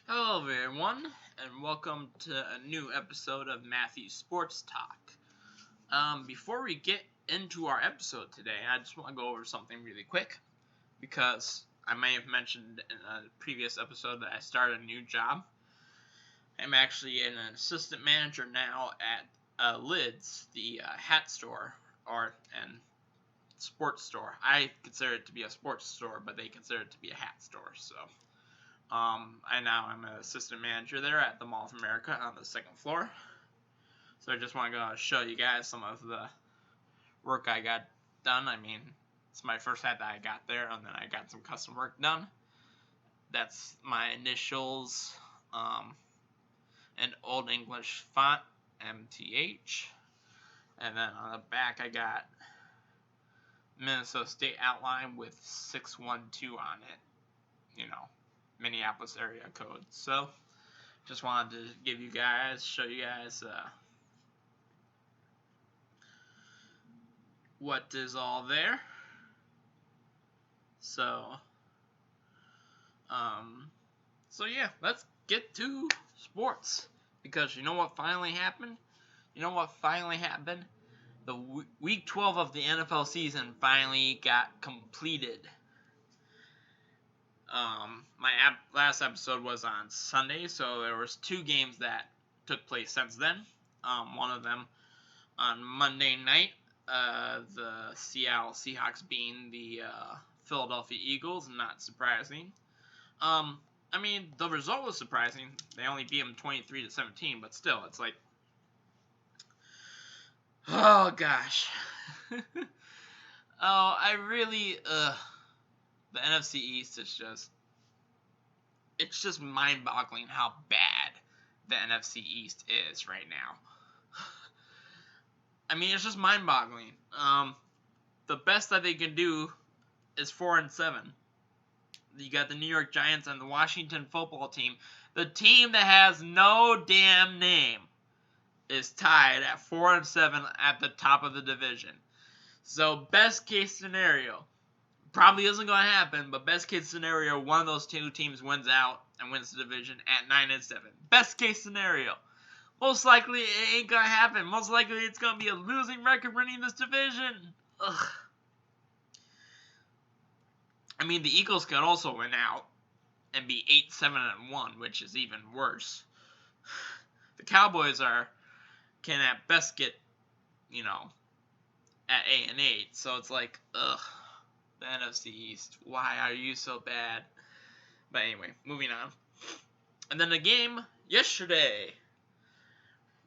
Hello, everyone, and welcome to a new episode of Matthew's Sports Talk. Before we get into our episode today, I just want to go over something really quick because I may have mentioned in a previous episode that I started a new job. I'm actually an assistant manager now at Lids, the hat store and sports store. I consider it to be a sports store, but they consider it to be a hat store. So I'm an assistant manager there at the Mall of America on the second floor. So I just want to go show you guys some of the work I got done. I mean, it's my first hat that I got there, and then I got some custom work done. That's my initials, an Old English font, MTH. And then on the back I got Minnesota State outline with 612 on it. Minneapolis area code. So, just wanted to show you guys what is all there. So yeah, let's get to sports, because you know what finally happened? The week 12 of the NFL season finally got completed. My last episode was on Sunday, so there was 2 games that took place since then. One of them on Monday night, the Seattle Seahawks beating the Philadelphia Eagles, not surprising. The result was surprising. They only beat them 23-17, but still, it's like, oh gosh. The NFC East is just mind-boggling how bad the NFC East is right now. It's just mind-boggling. The best that they can do is 4-7. You got the New York Giants and the Washington football team. The team that has no damn name is tied at 4-7 at the top of the division. So best case scenario, probably isn't going to happen, but best case scenario, one of those 2 teams wins out and wins the division at 9-7. Best case scenario. Most likely it ain't going to happen. Most likely it's going to be a losing record winning this division. Ugh. The Eagles could also win out and be 8-7-1, which is even worse. The Cowboys can at best get, at 8-8. So it's like, ugh. The NFC East. Why are you so bad? But anyway, moving on. And then the game yesterday.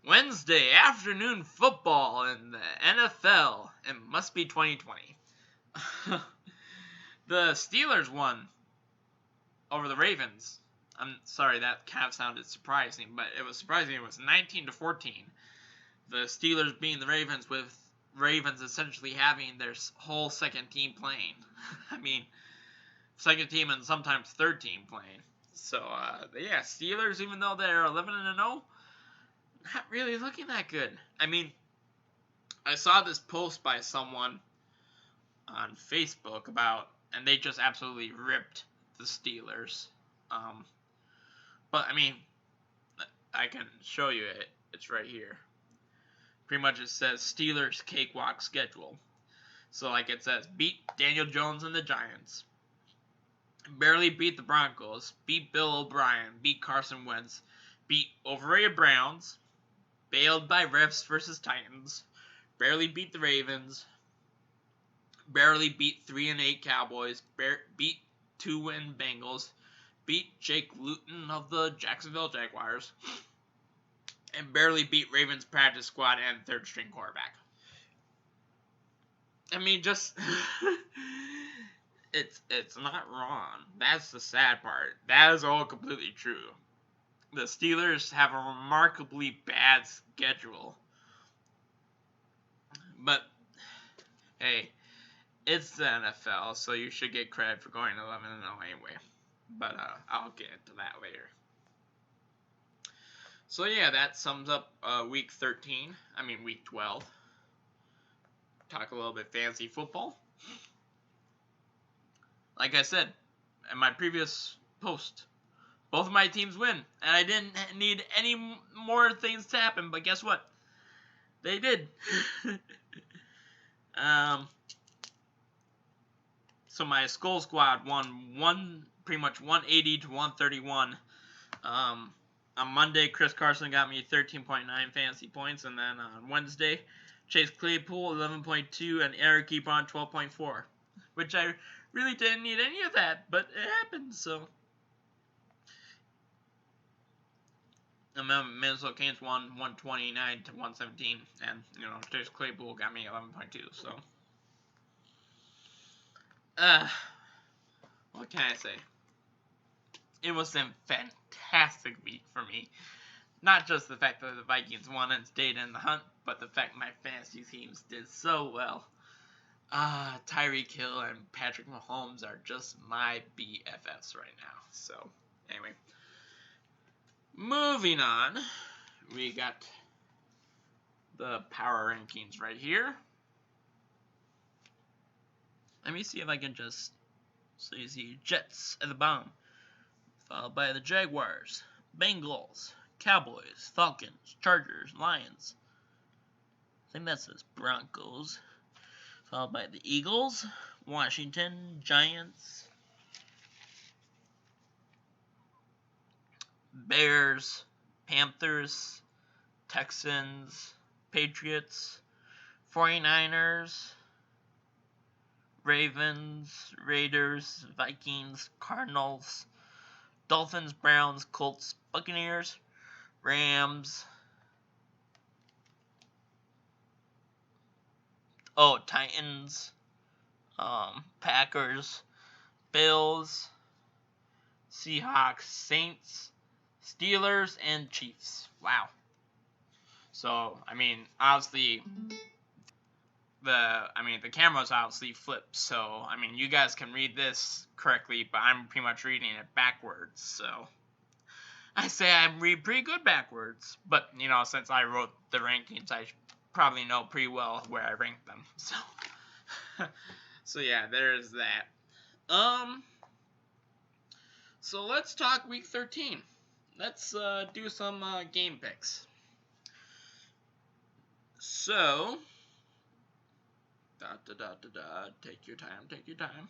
Wednesday afternoon football in the NFL. It must be 2020. The Steelers won over the Ravens. I'm sorry, that kind of sounded surprising, but it was surprising. It was 19-14. The Steelers beating the Ravens, with Ravens essentially having their whole second team playing. Second team and sometimes third team playing. So, yeah, Steelers, even though they're 11-0, not really looking that good. I saw this post by someone on Facebook and they just absolutely ripped the Steelers. But, I can show you it. It's right here. Pretty much it says Steelers cakewalk schedule. So it says, beat Daniel Jones and the Giants. Barely beat the Broncos. Beat Bill O'Brien. Beat Carson Wentz. Beat overrated Browns. Bailed by refs versus Titans. Barely beat the Ravens. Barely beat 3-8 Cowboys. Beat 2-win Bengals. Beat Jake Luton of the Jacksonville Jaguars. And barely beat Ravens practice squad and third string quarterback. It's not wrong. That's the sad part. That is all completely true. The Steelers have a remarkably bad schedule. But hey, it's the NFL, so you should get credit for going 11-0 anyway. But I'll get into that later. So yeah, that sums up week 12. Talk a little bit fantasy football. Like I said in my previous post, Both of my teams win, and I didn't need any more things to happen. But guess what? They did. So my Skull Squad won pretty much 180 to 131. On Monday, Chris Carson got me 13.9 fantasy points, and then on Wednesday, Chase Claypool 11.2 and Eric Ebron 12.4, which I really didn't need any of that, but it happened. So, and then Minnesota Canes won 129 to 117, and Chase Claypool got me 11.2. So, what can I say? It was a fantastic week for me. Not just the fact that the Vikings won and stayed in the hunt, but the fact my fantasy teams did so well. Tyreek Hill and Patrick Mahomes are just my BFFs right now. So, anyway. Moving on. We got the power rankings right here. Let me see if I can just... So you see Jets at the bottom. Followed by the Jaguars, Bengals, Cowboys, Falcons, Chargers, Lions. I think that says Broncos. Followed by the Eagles, Washington, Giants, Bears, Panthers, Texans, Patriots, 49ers, Ravens, Raiders, Vikings, Cardinals, Dolphins, Browns, Colts, Buccaneers, Rams, Titans, Packers, Bills, Seahawks, Saints, Steelers, and Chiefs. Wow. So, obviously, the camera's obviously flipped, so, you guys can read this correctly, but I'm pretty much reading it backwards, so I say I read pretty good backwards, but, since I wrote the rankings, I probably know pretty well where I ranked them, so, so yeah, there's that. So let's talk Week 13. Let's do some game picks. So, take your time.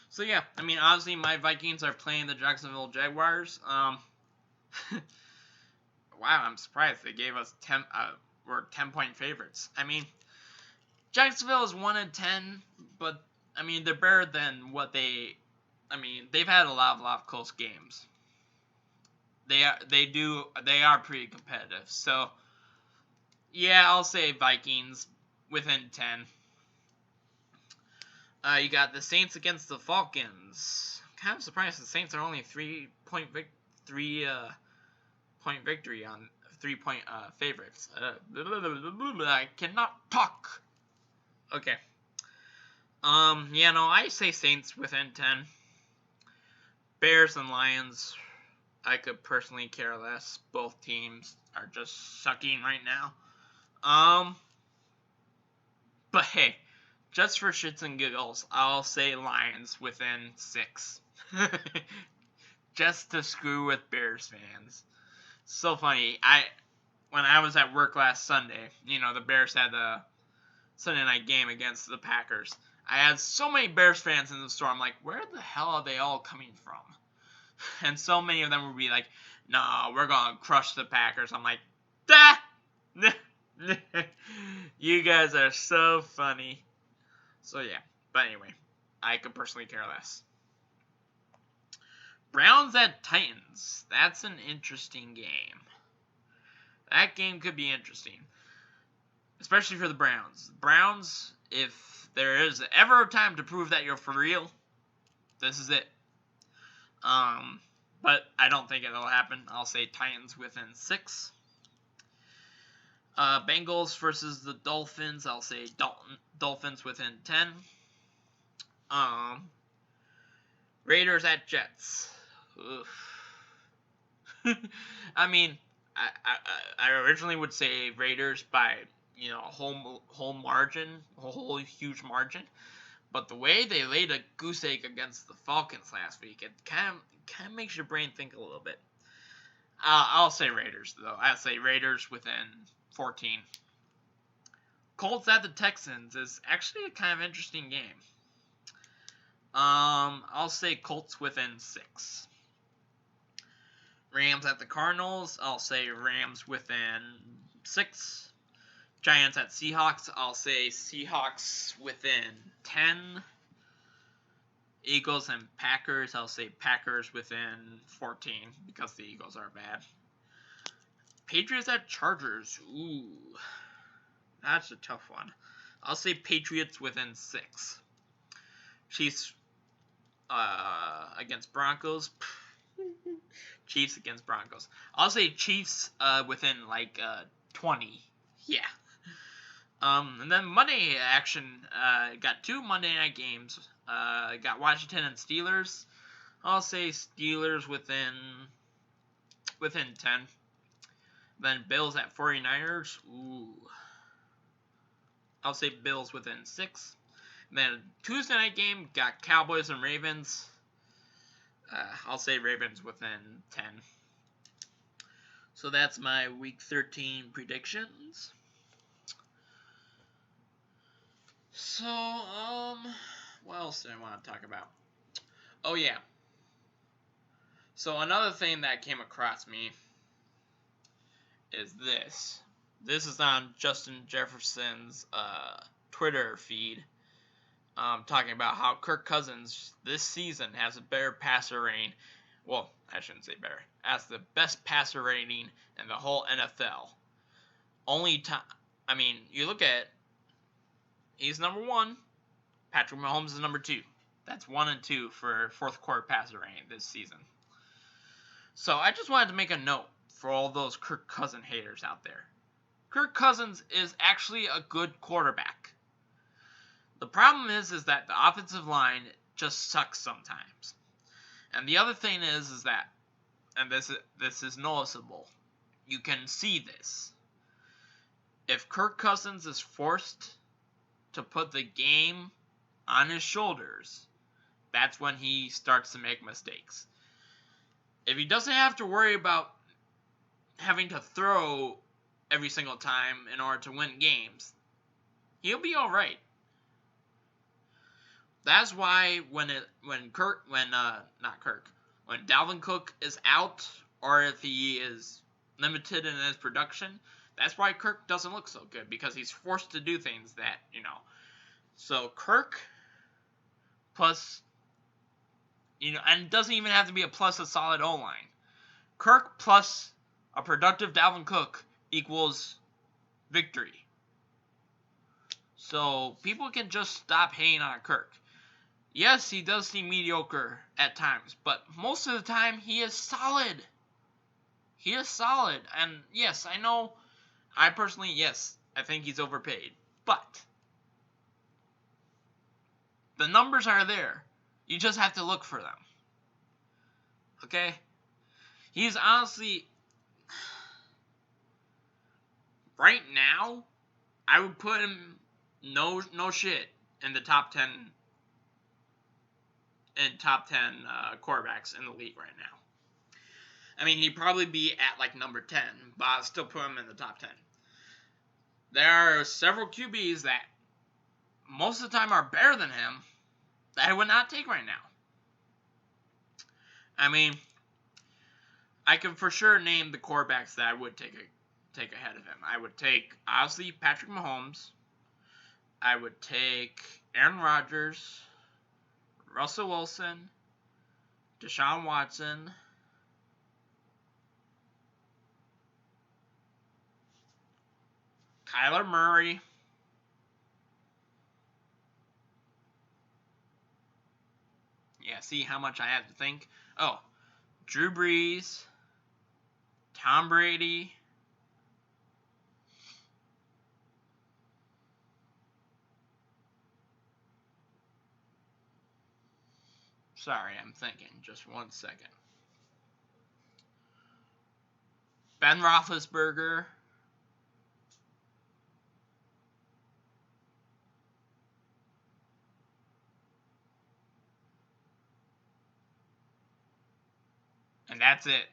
So yeah, obviously my Vikings are playing the Jacksonville Jaguars. Wow, I'm surprised they gave us 10-point favorites. Jacksonville is 1-10, but they're better than what they've had a lot of close games. They are pretty competitive. So yeah, I'll say Vikings within 10. You got the Saints against the Falcons. Kind of surprised the Saints are only 3-point victory on 3-point favorites. I cannot talk. Okay. I say Saints within 10. Bears and Lions, I could personally care less. Both teams are just sucking right now. But hey, just for shits and giggles, I'll say Lions within 6. Just to screw with Bears fans. So funny. When I was at work last Sunday, the Bears had the Sunday night game against the Packers. I had so many Bears fans in the store. I'm like, where the hell are they all coming from? And so many of them would be like, no, we're going to crush the Packers. I'm like, you guys are so funny. So yeah, but anyway, I could personally care less. Browns at Titans. That's an interesting game. That game could be interesting. Especially for the Browns. Browns, if there is ever a time to prove that you're for real, this is it. But I don't think it'll happen. I'll say Titans within 6. Bengals versus the Dolphins. I'll say Dolphins within 10. Raiders at Jets. I originally would say Raiders by a whole margin, a whole huge margin. But the way they laid a goose egg against the Falcons last week, it kind kind of makes your brain think a little bit. I'll say Raiders, though. I'll say Raiders within 14. Colts at the Texans is actually a kind of interesting game. I'll say Colts within 6. Rams at the Cardinals, I'll say Rams within 6. Giants at Seahawks, I'll say Seahawks within 10. Eagles and Packers, I'll say Packers within 14 because the Eagles are bad. Patriots at Chargers, ooh, that's a tough one. I'll say Patriots within 6. Chiefs against Broncos. Chiefs against Broncos. I'll say Chiefs within like 20. Yeah. And then Monday action. Got 2 Monday night games. Got Washington and Steelers. I'll say Steelers within 10. Then Bills at 49ers. Ooh. I'll say Bills within 6. Then Tuesday night game, got Cowboys and Ravens. I'll say Ravens within 10. So that's my Week 13 predictions. So, what else do I want to talk about? Oh, yeah. So another thing that came across me is this. This is on Justin Jefferson's Twitter feed. Talking about how Kirk Cousins this season has a better passer rating. Well, I shouldn't say better. Has the best passer rating in the whole NFL. You look at, he's number 1. Patrick Mahomes is number 2. That's 1 and 2 for fourth quarter passer rating this season. So I just wanted to make a note for all those Kirk Cousins haters out there. Kirk Cousins is actually a good quarterback. The problem is that the offensive line just sucks sometimes. And the other thing is that, and this is noticeable, you can see this. If Kirk Cousins is forced to put the game on his shoulders, that's when he starts to make mistakes. If he doesn't have to worry about having to throw every single time in order to win games, he'll be all right. That's why when Dalvin Cook is out, or if he is limited in his production, that's why Kirk doesn't look so good, because he's forced to do things that, So Kirk plus, and it doesn't even have to be a plus a solid O-line. Kirk plus a productive Dalvin Cook equals victory. So people can just stop hating on Kirk. Yes, he does seem mediocre at times, but most of the time he is solid. He is solid. And yes, I know, I think he's overpaid. But the numbers are there. You just have to look for them. Okay? He's honestly, right now, I would put him no shit in the top 10 quarterbacks in the league right now. I mean, he'd probably be at like number 10, but I'll still put him in the top 10. There are several QBs that most of the time are better than him that I would not take right now. I mean, I can for sure name the quarterbacks that I would take ahead of him. I would take, obviously, Patrick Mahomes. I would take Aaron Rodgers, Russell Wilson, Deshaun Watson, Kyler Murray, yeah, see how much I have to think? Oh, Drew Brees, Tom Brady, sorry, I'm thinking. Just 1 second. Ben Roethlisberger. And that's it.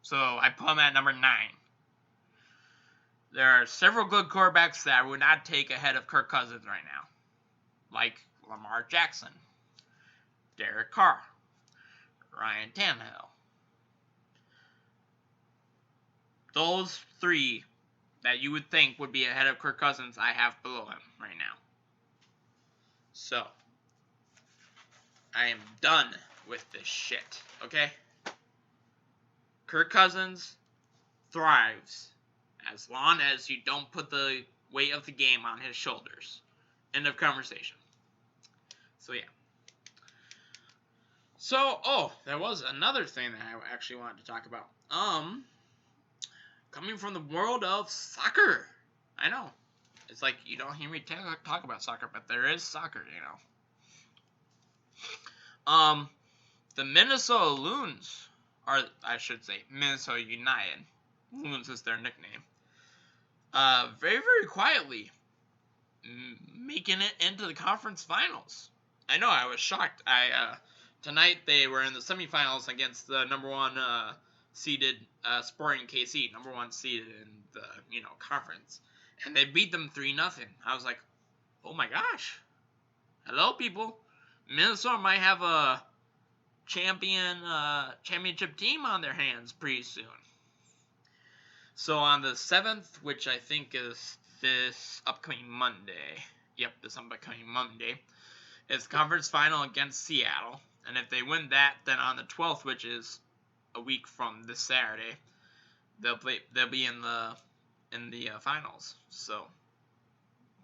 So I put him at number 9. There are several good quarterbacks that I would not take ahead of Kirk Cousins right now. Like Lamar Jackson, Derek Carr, Ryan Tannehill. Those 3 that you would think would be ahead of Kirk Cousins, I have below him right now. So, I am done with this shit, okay? Kirk Cousins thrives as long as you don't put the weight of the game on his shoulders. End of conversation. So, yeah. So, there was another thing that I actually wanted to talk about. Coming from the world of soccer. I know. It's like you don't hear me talk about soccer, but there is soccer, you know. The Minnesota Loons, or I should say Minnesota United. Loons is their nickname. Very, very quietly making it into the conference finals. I know, I was shocked. Tonight they were in the semifinals against the number 1 seeded Sporting KC, number 1 seeded in the conference, and they beat them 3-0. I was like, oh my gosh, hello people, Minnesota might have a championship team on their hands pretty soon. So on the 7th, which I think is this upcoming Monday, is conference final against Seattle. And if they win that, then on the 12th, which is a week from this Saturday, they'll be in the finals. So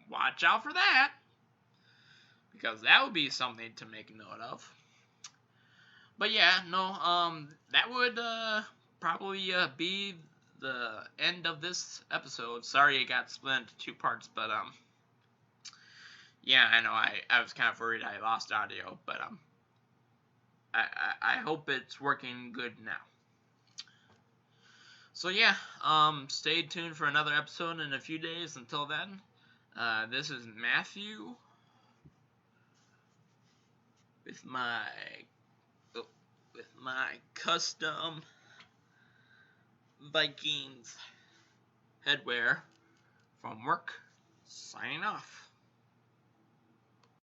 watch out for that, because that would be something to make note of. But yeah, no, that would probably be the end of this episode. Sorry it got split into 2 parts, but yeah, I know I was kind of worried I lost audio, but I hope it's working good now. So yeah, stay tuned for another episode in a few days. Until then, this is Matthew with my custom Vikings headwear from work, signing off.